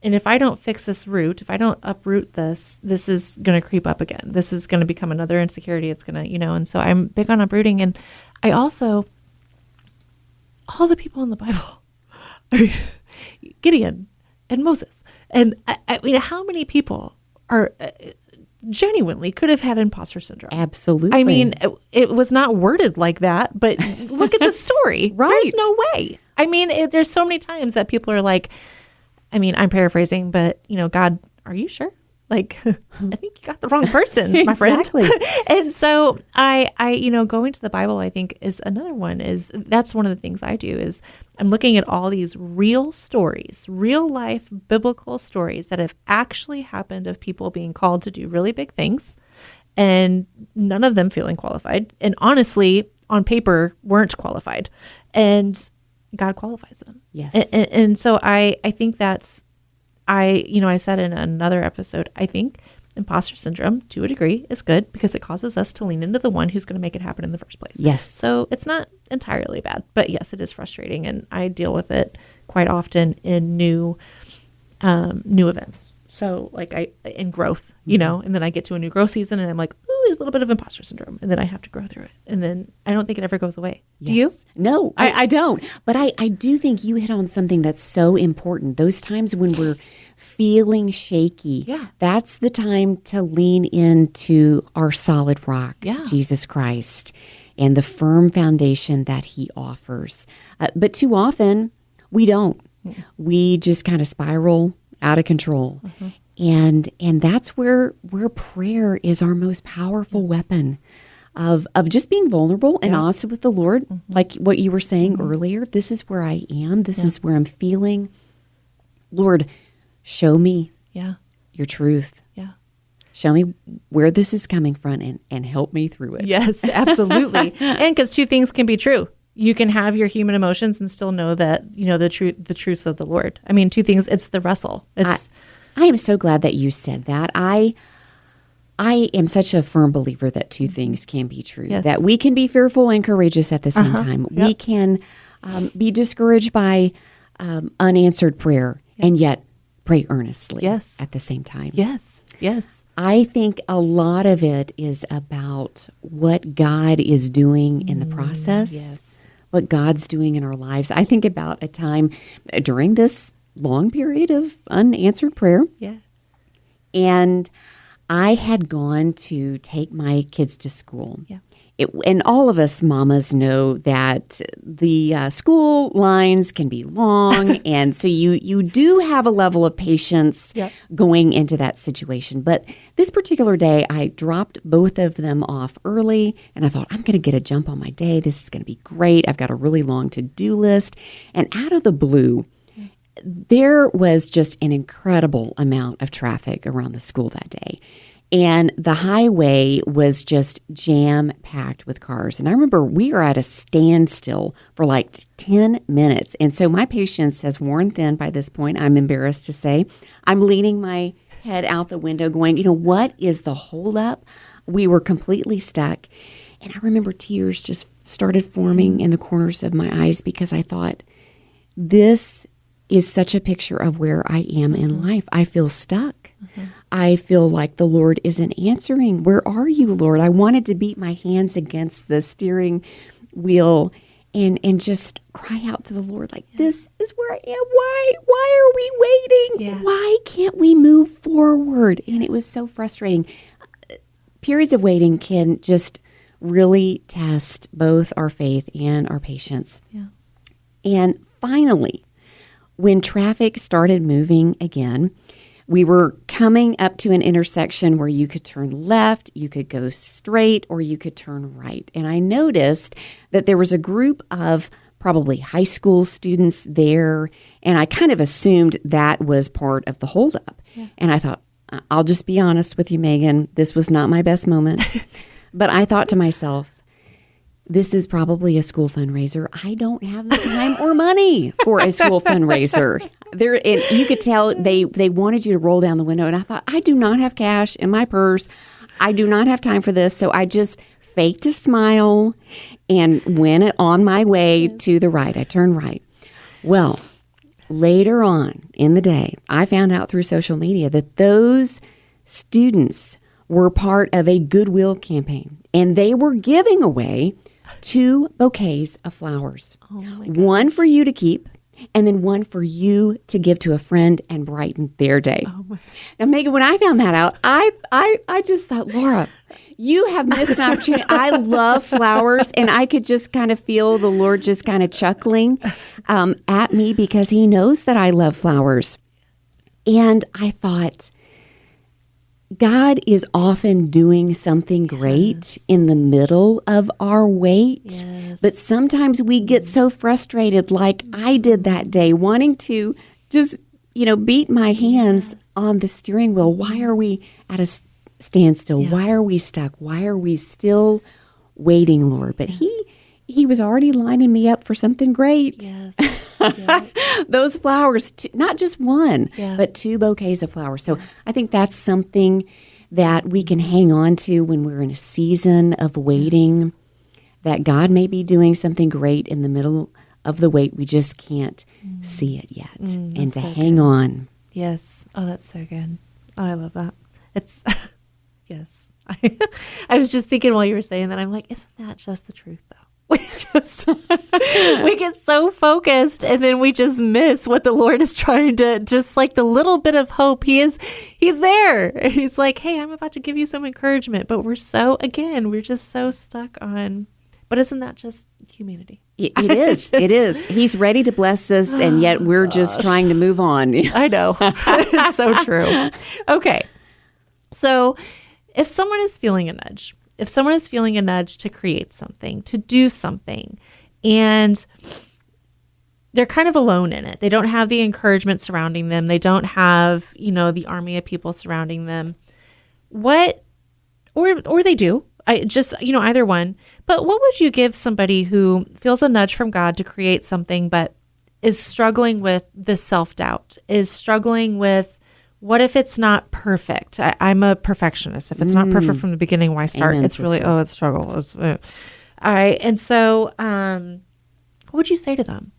And if I don't fix this root, if I don't uproot this is going to creep up again. This is going to become another insecurity. It's going to, and so I'm big on uprooting. And I also, all the people in the Bible, Gideon and Moses. And I mean, how many people are genuinely could have had imposter syndrome? Absolutely. I mean, it was not worded like that, but look at the story. Right. There's no way. I mean, there's so many times that people are like, I mean, I'm paraphrasing, but, God, are you sure? Like, I think you got the wrong person, my friend. Exactly. And so I going to the Bible, I think is another one. That's one of the things I do is I'm looking at all these real stories, real life biblical stories that have actually happened of people being called to do really big things and none of them feeling qualified. And honestly, on paper, weren't qualified. And God qualifies them. Yes. And so I think that's, I said in another episode, I think imposter syndrome to a degree is good because it causes us to lean into the one who's going to make it happen in the first place. Yes. So it's not entirely bad, but yes, it is frustrating. And I deal with it quite often in new events. So in growth, and then I get to a new growth season and I'm like, ooh, there's a little bit of imposter syndrome. And then I have to grow through it. And then I don't think it ever goes away. Yes. Do you? No, I don't. But I do think you hit on something that's so important. Those times when we're feeling shaky, that's the time to lean into our solid rock, Jesus Christ, and the firm foundation that he offers. But too often we don't. Yeah. We just kind of spiral out of control. And that's where prayer is our most powerful weapon of just being vulnerable and honest with the Lord. Like what you were saying earlier, this is where I am. This is where I'm feeling. Lord, show me your truth. Yeah. Show me where this is coming from and help me through it. Yes, absolutely. And because two things can be true. You can have your human emotions and still know that, the truths of the Lord. I mean, two things, it's the wrestle. I am so glad that you said that. I am such a firm believer that two things can be true. Yes. That we can be fearful and courageous at the same time. Yep. We can be discouraged by unanswered prayer and yet pray earnestly at the same time. Yes, yes. I think a lot of it is about what God is doing in the process. Yes. What God's doing in our lives. I think about a time during this long period of unanswered prayer. Yeah. And I had gone to take my kids to school. Yeah. And all of us mamas know that the school lines can be long. And so you do have a level of patience going into that situation. But this particular day, I dropped both of them off early. And I thought, I'm going to get a jump on my day. This is going to be great. I've got a really long to-do list. And out of the blue, there was just an incredible amount of traffic around the school that day. And the highway was just jam-packed with cars. And I remember we were at a standstill for like 10 minutes. And so my patience has worn thin by this point, I'm embarrassed to say. I'm leaning my head out the window going, what is the holdup? We were completely stuck. And I remember tears just started forming in the corners of my eyes because I thought, this is such a picture of where I am in life. I feel stuck. I feel like the Lord isn't answering. Where are you, Lord? I wanted to beat my hands against the steering wheel and just cry out to the Lord like, this is where I am. Why are we waiting? Yeah. Why can't we move forward? And it was so frustrating. Periods of waiting can just really test both our faith and our patience. Yeah. And finally, when traffic started moving again, we were coming up to an intersection where you could turn left, you could go straight, or you could turn right. And I noticed that there was a group of probably high school students there, and I kind of assumed that was part of the holdup. Yeah. And I thought, I'll just be honest with you, Megan, this was not my best moment. But I thought to myself, this is probably a school fundraiser. I don't have the time or money for a school fundraiser. And you could tell they wanted you to roll down the window. And I thought, I do not have cash in my purse. I do not have time for this. So I just faked a smile and went on my way to the right. I turned right. Well, later on in the day, I found out through social media that those students were part of a goodwill campaign. And they were giving away 2 bouquets of flowers. Oh my gosh. One for you to keep, and then one for you to give to a friend and brighten their day. Oh my. Now, Megan, when I found that out, I just thought, Laura, you have missed an opportunity. I love flowers, and I could just kind of feel the Lord just kind of chuckling at me because he knows that I love flowers. And I thought, God is often doing something great in the middle of our wait. Yes. But sometimes we get so frustrated like I did that day, wanting to just, beat my hands on the steering wheel. Why are we at a standstill? Yeah. Why are we stuck? Why are we still waiting, Lord? But He was already lining me up for something great. Yes. Yeah. Those flowers, not just one, Yeah. but 2 bouquets of flowers. So I think that's something that we can hang on to when we're in a season of waiting, that God may be doing something great in the middle of the wait. We just can't see it yet. And to so hang on. Yes. Oh, that's so good. Oh, I love that. It's, yes. I was just thinking while you were saying that, I'm like, isn't that just the truth, though? We get so focused and then we just miss what the Lord is trying to, just like the little bit of hope. He's there. He's like, hey, I'm about to give you some encouragement. But we're just so stuck on, but isn't that just humanity? It is. It is. He's ready to bless us, and yet we're just trying to move on. I know. It's so true. Okay. So if someone is feeling a nudge, to create something, to do something, and they're kind of alone in it, they don't have the encouragement surrounding them, they don't have, the army of people surrounding them, or they do, either one, but what would you give somebody who feels a nudge from God to create something, but is struggling with the self-doubt, is struggling with, what if it's not perfect? I'm a perfectionist. If it's not perfect from the beginning, why start? Amen, it's really, sister. it's struggle. All right. And so what would you say to them?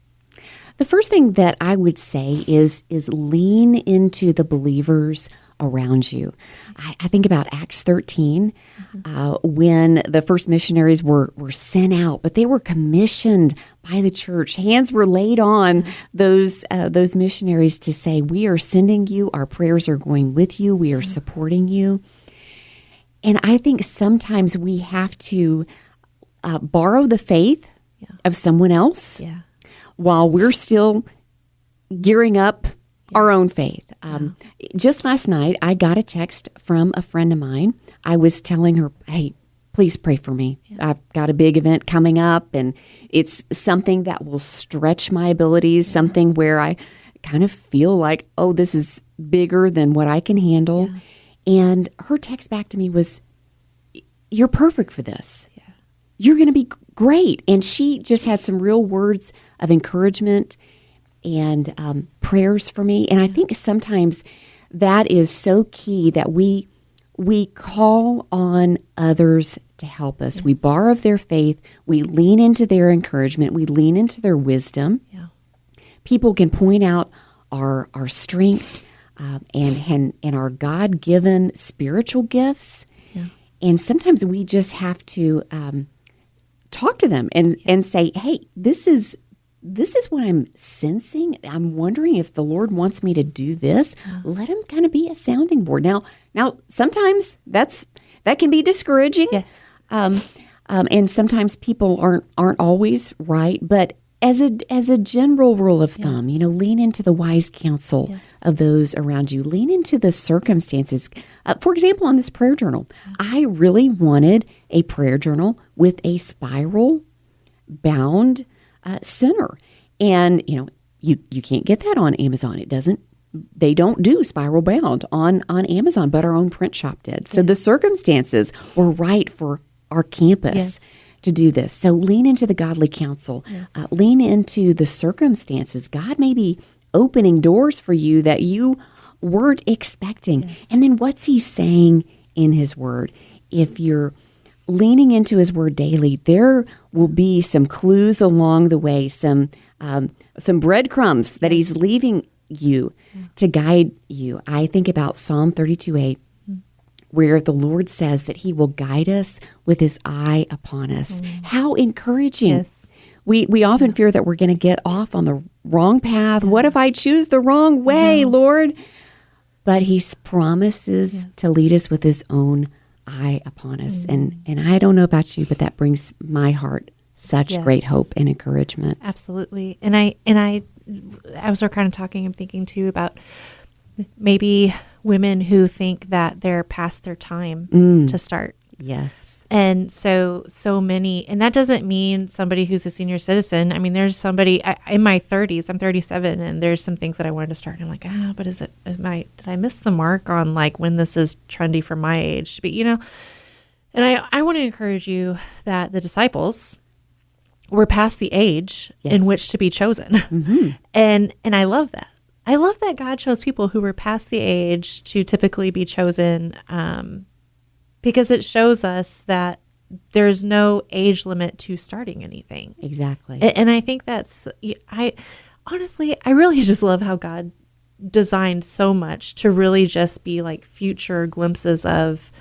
The first thing that I would say is lean into the believers around you. I think about Acts 13, when the first missionaries were sent out, but they were commissioned by the church. Hands were laid on those missionaries to say, we are sending you, our prayers are going with you, we are supporting you. And I think sometimes we have to borrow the faith of someone else while we're still gearing up our own faith. Just last night, I got a text from a friend of mine. I was telling her, hey, please pray for me. I've got a big event coming up, and it's something that will stretch my abilities, something where I kind of feel like, oh, this is bigger than what I can handle. And her text back to me was, you're perfect for this. You're going to be great. And she just had some real words of encouragement and prayers for me. And I think sometimes that is so key, that we call on others to help us. We borrow their faith. We lean into their encouragement. We lean into their wisdom. people can point out our strengths and our God-given spiritual gifts. Yeah. And sometimes we just have to talk to them and say, hey, this is what I'm sensing. I'm wondering if the Lord wants me to do this. Let him kind of be a sounding board. Now sometimes that can be discouraging. Yeah. And sometimes people aren't always right, but as a general rule of thumb, lean into the wise counsel of those around you. Lean into the circumstances. For example, on this prayer journal, I really wanted a prayer journal with a spiral bound center, and you can't get that on Amazon. They don't do spiral bound on Amazon, but our own print shop did. So the circumstances were right for our campus to do this. So lean into the godly counsel. Lean into the circumstances. God may be opening doors for you that you weren't expecting. And then what's he saying in his word? If you're leaning into his word daily, there will be some clues along the way, some breadcrumbs that he's leaving you to guide you. I think about Psalm 32:8, where the Lord says that he will guide us with his eye upon us. How encouraging. Yes. We often fear that we're going to get off on the wrong path. What if I choose the wrong way, Lord? But he promises to lead us with his own eye upon us. And I don't know about you, but that brings my heart such great hope and encouragement. Absolutely. And I as we're kind of talking, I'm thinking too about maybe women who think that they're past their time to start. Yes. And so many, and that doesn't mean somebody who's a senior citizen. I mean, there's somebody in my 30s, I'm 37, and there's some things that I wanted to start. And I'm like, but did I miss the mark on like when this is trendy for my age? But, and I want to encourage you that the disciples were past the age in which to be chosen. And I love that. I love that God chose people who were past the age to typically be chosen, because it shows us that there's no age limit to starting anything. Exactly. And I think I really just love how God designed so much to really just be like future glimpses of,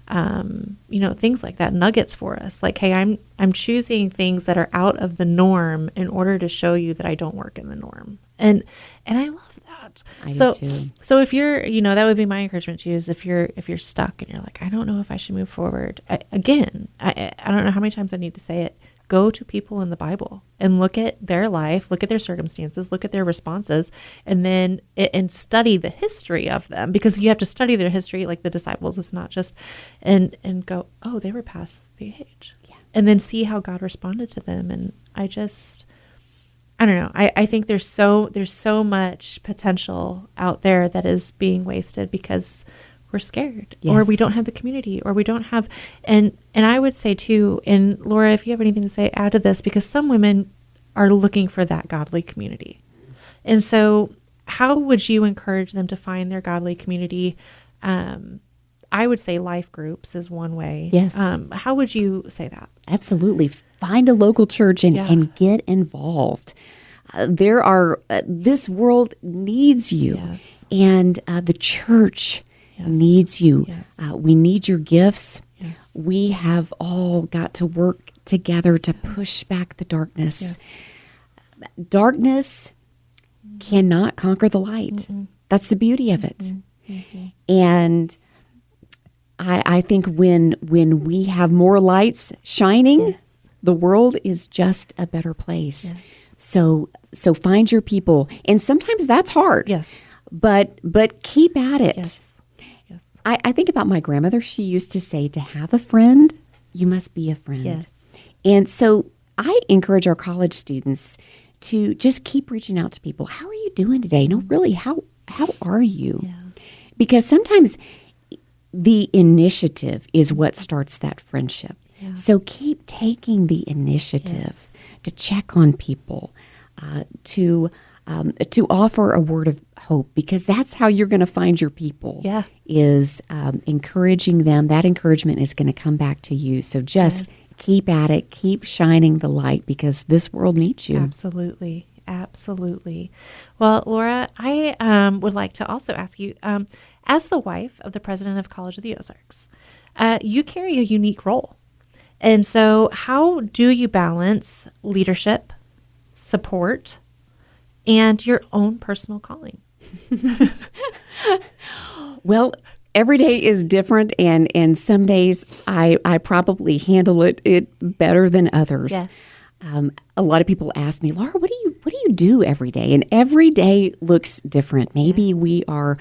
things like that, nuggets for us. Like, hey, I'm choosing things that are out of the norm in order to show you that I don't work in the norm. And I love that. I do too. So if you're, that would be my encouragement to you, is if you're stuck and you're like, I don't know if I should move forward. I don't know how many times I need to say it. Go to people in the Bible and look at their life, look at their circumstances, look at their responses, and then and study the history of them, because you have to study their history like the disciples. It's not just and go, oh, they were past the age, and then see how God responded to them. And I don't know. I think there's so much potential out there that is being wasted because we're scared, or we don't have the community, or we don't have, and I would say too, and Laura, if you have anything to say, add to this, because some women are looking for that godly community. And so how would you encourage them to find their godly community? I would say life groups is one way. Yes. How would you say that? Absolutely. Find a local church and get involved. This world needs you, and the church needs you. We need your gifts. We have all got to work together to push back the darkness. Darkness cannot conquer the light. That's the beauty of it. And I think when we have more lights shining, the world is just a better place. So find your people, and sometimes that's hard. But keep at it. I think about my grandmother. She used to say, to have a friend, you must be a friend. And so I encourage our college students to just keep reaching out to people. How are you doing today? No, really, how are you? Because sometimes the initiative is what starts that friendship. So keep taking the initiative to check on people, to offer a word of hope, because that's how you're going to find your people. Is encouraging them. That encouragement is going to come back to you. So just keep at it, keep shining the light, because this world needs you. Absolutely. Absolutely. Well, Laura, I would like to also ask you, as the wife of the president of College of the Ozarks, you carry a unique role. And so how do you balance leadership, support, and your own personal calling? Well, every day is different, and some days I probably handle it better than others. Yeah. A lot of people ask me, Laura, what do you do every day? And every day looks different. Maybe we are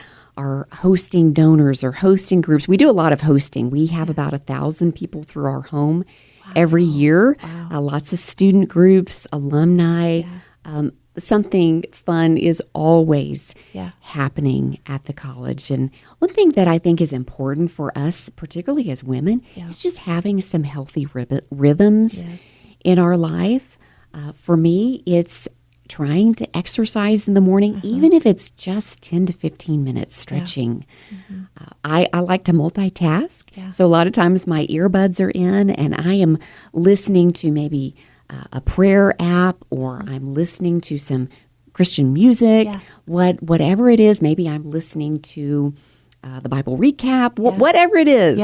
hosting donors or hosting groups. We do a lot of hosting. We have about 1,000 people through our home every year. Wow. Lots of student groups, alumni. Something fun is always happening at the college. And one thing that I think is important for us, particularly as women, is just having some healthy rhythms in our life. For me, it's trying to exercise in the morning, even if it's just 10 to 15 minutes stretching. I like to multitask. So a lot of times my earbuds are in and I am listening to maybe a prayer app, or I'm listening to some Christian music, whatever it is. Maybe I'm listening to the Bible recap, whatever it is,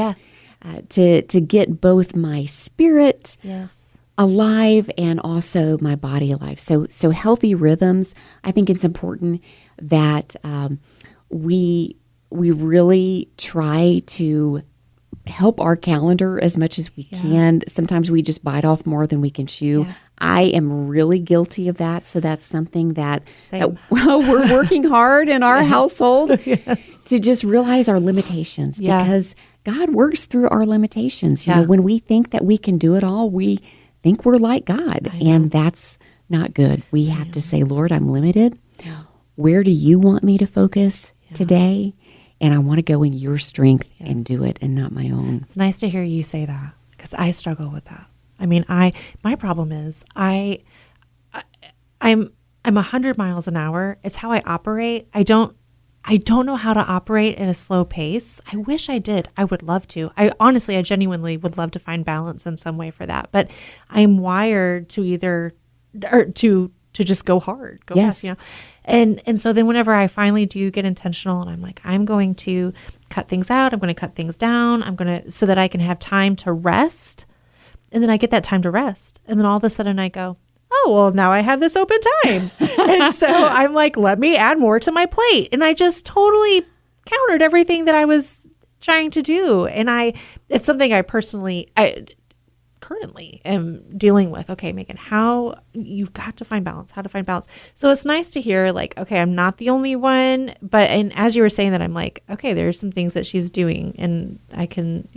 to get both my spirit alive and also my body alive. So healthy rhythms. I think it's important that we really try to help our calendar as much as we can. Sometimes we just bite off more than we can chew. I am really guilty of that. So that's something that we're working hard in our household to just realize our limitations, because God works through our limitations. You know, when we think that we can do it all, we think we're like God, and that's not good. We have to say, Lord, I'm limited. Where do you want me to focus today? And I want to go in your strength and do it, and not my own. It's nice to hear you say that, because I struggle with that. I mean, my problem is I'm 100 miles an hour. It's how I operate. I don't know how to operate at a slow pace. I wish I did. I would love to. I genuinely would love to find balance in some way for that. But I'm wired to to just go hard, go fast, you know. And so then whenever I finally do get intentional and I'm like, I'm going to cut things out, I'm going to cut things down, so that I can have time to rest. And then I get that time to rest. And then all of a sudden I go, oh, well, now I have this open time. And so I'm like, let me add more to my plate. And I just totally countered everything that I was trying to do. And it's something I currently am dealing with. Okay, Megan, you've got to find balance, how to find balance. So it's nice to hear, like, okay, I'm not the only one, and as you were saying that, I'm like, okay, there's some things that she's doing, and I can,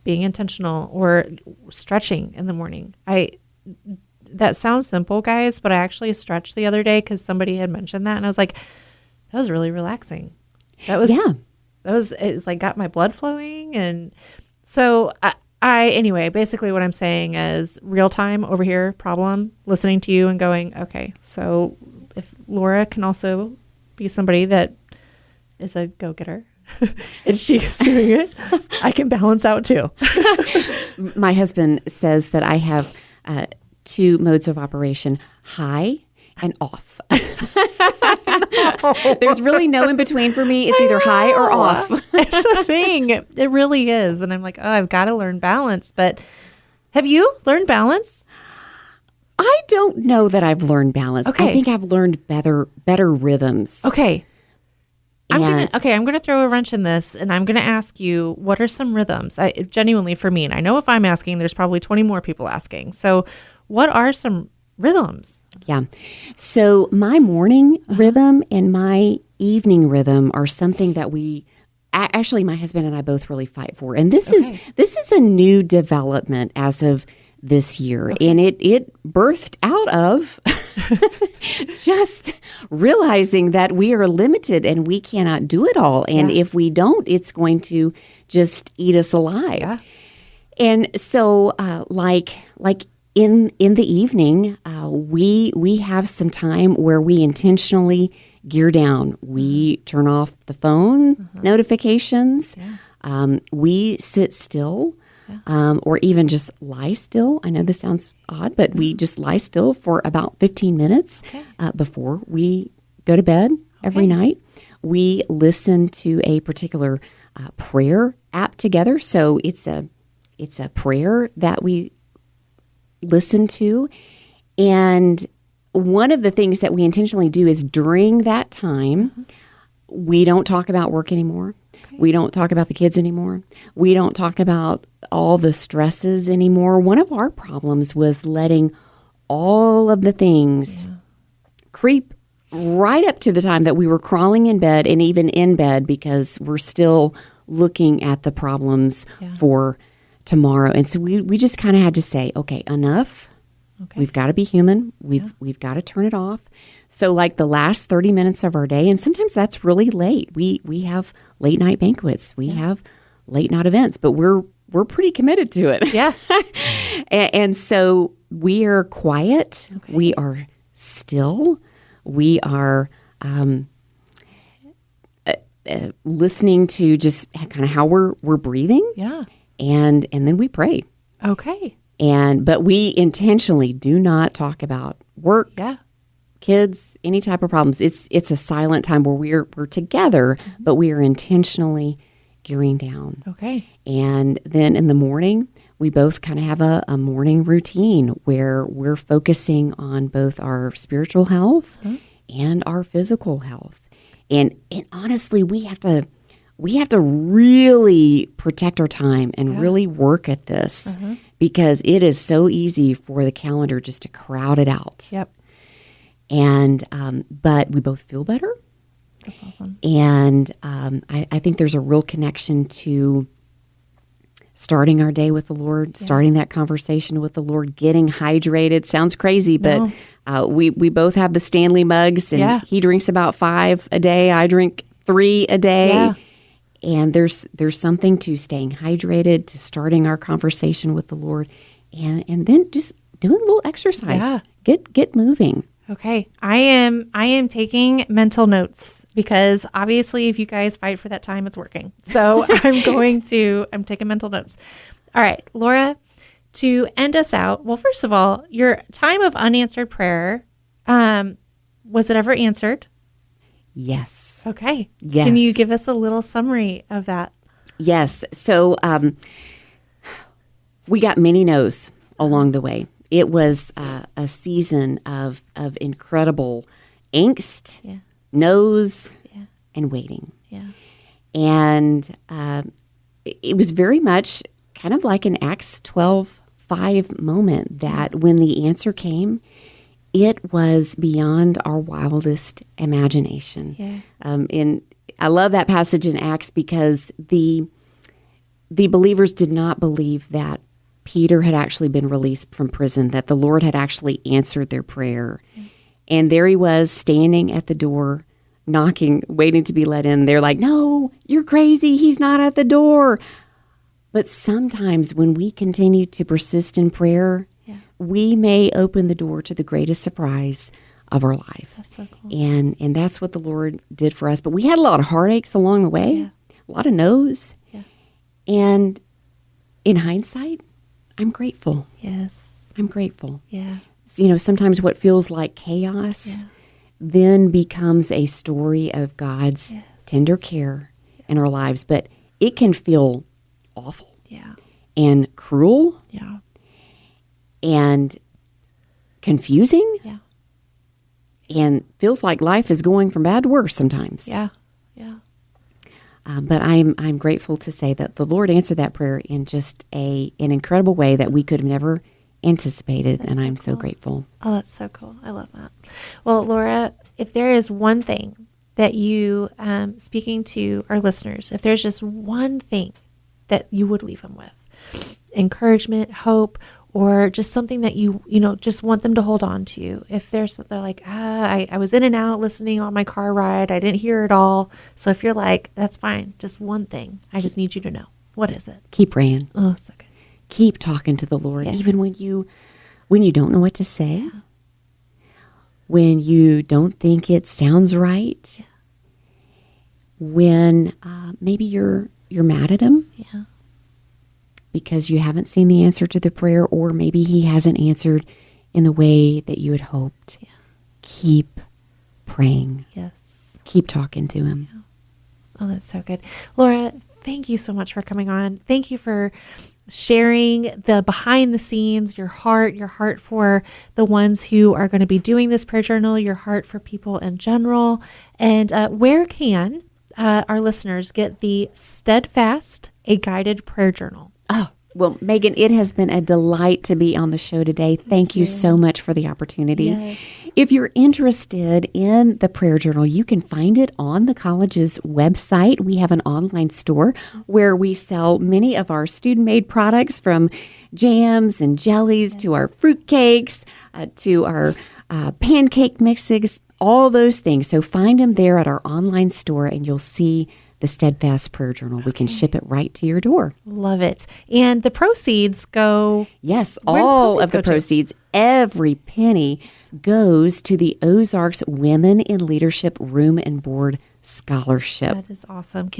being intentional or stretching in the morning. That sounds simple, guys, but I actually stretched the other day because somebody had mentioned that, and I was like, that was really relaxing. It's like got my blood flowing. And so anyway, basically what I'm saying is real time over here problem, listening to you and going, okay, so if Laura can also be somebody that is a go-getter and she's doing it, I can balance out too. My husband says that I have two modes of operation, high and off. There's really no in between for me. It's either high or off. It's a thing. It really is. And I'm like, oh, I've got to learn balance. But have you learned balance? I don't know that I've learned balance. Okay. I think I've learned better rhythms. Okay. I'm going to throw a wrench in this, and I'm going to ask you, what are some rhythms? Genuinely for me, and I know if I'm asking, there's probably 20 more people asking. So what are some rhythms? Yeah. So my morning rhythm and my evening rhythm are something that actually my husband and I both really fight for. And this is a new development as of this year. Okay. And it birthed out of just realizing that we are limited and we cannot do it all. And if we don't, it's going to just eat us alive. Yeah. And so like in the evening, we have some time where we intentionally gear down. We turn off the phone notifications. Yeah. We sit still. or even just lie still. I know this sounds odd, but we just lie still for about 15 minutes before we go to bed every night. We listen to a particular prayer app together. So it's a prayer that we listen to. And one of the things that we intentionally do is during that time, we don't talk about work anymore. We don't talk about the kids anymore. We don't talk about all the stresses anymore. One of our problems was letting all of the things creep right up to the time that we were crawling in bed and even in bed because we're still looking at the problems for tomorrow. And so we just kind of had to say, okay, enough. Okay. We've got to be human. We've got to turn it off. So like the last 30 minutes of our day, and sometimes that's really late. We have late night banquets. We have late night events, but we're pretty committed to it. Yeah. and so we are quiet. Okay. We are still. We are listening to just kind of how we're breathing. Yeah. And then we pray. Okay. But we intentionally do not talk about work, kids, any type of problems. It's a silent time where we're together, but we are intentionally gearing down. Okay. And then in the morning, we both kind of have a morning routine where we're focusing on both our spiritual health and our physical health. And honestly, we have to really protect our time and really work at this because it is so easy for the calendar just to crowd it out. Yep. And but we both feel better. That's awesome. And I think there's a real connection to starting our day with the Lord, starting that conversation with the Lord, getting hydrated. Sounds crazy, but we both have the Stanley mugs, and he drinks about 5 a day. I drink 3 a day. Yeah. And there's something to staying hydrated, to starting our conversation with the Lord, and then just doing a little exercise. Yeah. Get moving. Okay. I am taking mental notes because obviously if you guys fight for that time, it's working. So I'm taking mental notes. All right, Laura, to end us out. Well, first of all, your time of unanswered prayer, was it ever answered? Yes. Okay. Yes. Can you give us a little summary of that? Yes. So we got many no's along the way. It was a season of incredible angst, no's, and waiting. Yeah. And it was very much kind of like an Acts 12:5 moment that when the answer came, it was beyond our wildest imagination. Yeah. And I love that passage in Acts because the believers did not believe that Peter had actually been released from prison, that the Lord had actually answered their prayer. And there he was standing at the door, knocking, waiting to be let in. They're like, no, you're crazy. He's not at the door. But sometimes when we continue to persist in prayer, we may open the door to the greatest surprise of our life. That's so cool. And that's what the Lord did for us. But we had a lot of heartaches along the way, a lot of no's. Yeah. And in hindsight, I'm grateful. Yes. I'm grateful. Yeah. So, sometimes what feels like chaos then becomes a story of God's tender care in our lives. But it can feel awful and cruel and confusing and feels like life is going from bad to worse sometimes. Yeah. But I'm grateful to say that the Lord answered that prayer in just an incredible way that we could have never anticipated, and I'm so grateful. Oh, that's so cool. I love that. Well, Laura, if there is one thing that you, speaking to our listeners, if there's just one thing that you would leave them with, encouragement, hope, or just something that you just want them to hold on to. If they're like, I was in and out listening on my car ride. I didn't hear it all. So if you're like, that's fine. Just one thing. I just need you to know. What is it? Keep praying. Oh, so good. Keep talking to the Lord, even when you don't know what to say, when you don't think it sounds right, when maybe you're mad at him. Yeah. because you haven't seen the answer to the prayer, or maybe he hasn't answered in the way that you had hoped. Yeah. Keep praying. Yes. Keep talking to him. Yeah. Oh, that's so good. Laura, thank you so much for coming on. Thank you for sharing the behind the scenes, your heart for the ones who are going to be doing this prayer journal, your heart for people in general. And where can our listeners get the Steadfast, a guided prayer journal? Oh, well, Megan, it has been a delight to be on the show today. Thank you so much for the opportunity. Yes. If you're interested in the prayer journal, you can find it on the college's website. We have an online store where we sell many of our student-made products, from jams and jellies to our fruit cakes to our pancake mixes, all those things. So find them there at our online store, and you'll see the Steadfast Prayer Journal. We can ship it right to your door. Love it. And the proceeds go... Yes, all of the proceeds, every penny goes to the Ozarks Women in Leadership Room and Board Scholarship. That is awesome.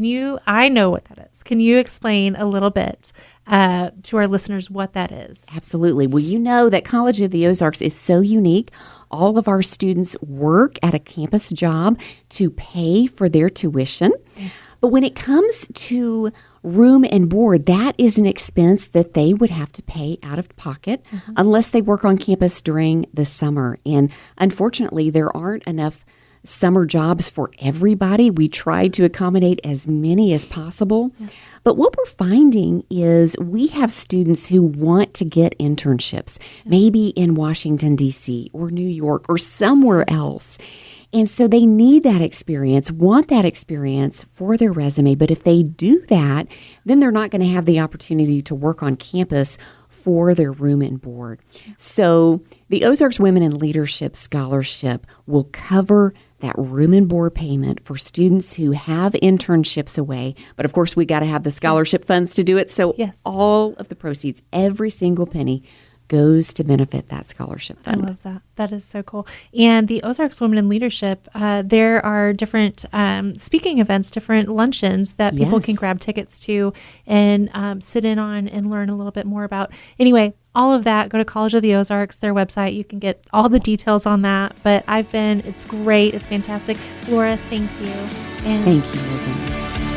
I know what that is. Can you explain a little bit to our listeners what that is? Absolutely. Well, you know that College of the Ozarks is so unique. All of our students work at a campus job to pay for their tuition. Yes. But when it comes to room and board, that is an expense that they would have to pay out of pocket unless they work on campus during the summer. And unfortunately, there aren't enough summer jobs for everybody. We tried to accommodate as many as possible. Yeah. But what we're finding is we have students who want to get internships, maybe in Washington, D.C. or New York or somewhere else. And so they need that experience, want that experience for their resume. But if they do that, then they're not going to have the opportunity to work on campus for their room and board. So the Ozarks Women in Leadership Scholarship will cover that room and board payment for students who have internships away. But of course, we got to have the scholarship funds to do it. So all of the proceeds, every single penny, goes to benefit that scholarship fund. I love that. That is so cool. And the Ozarks Women in Leadership, there are different speaking events, different luncheons that people can grab tickets to and sit in on and learn a little bit more about. Anyway, all of that, go to College of the Ozarks, their website. You can get all the details on that. But it's great. It's fantastic. Laura, thank you. And thank you, Megan.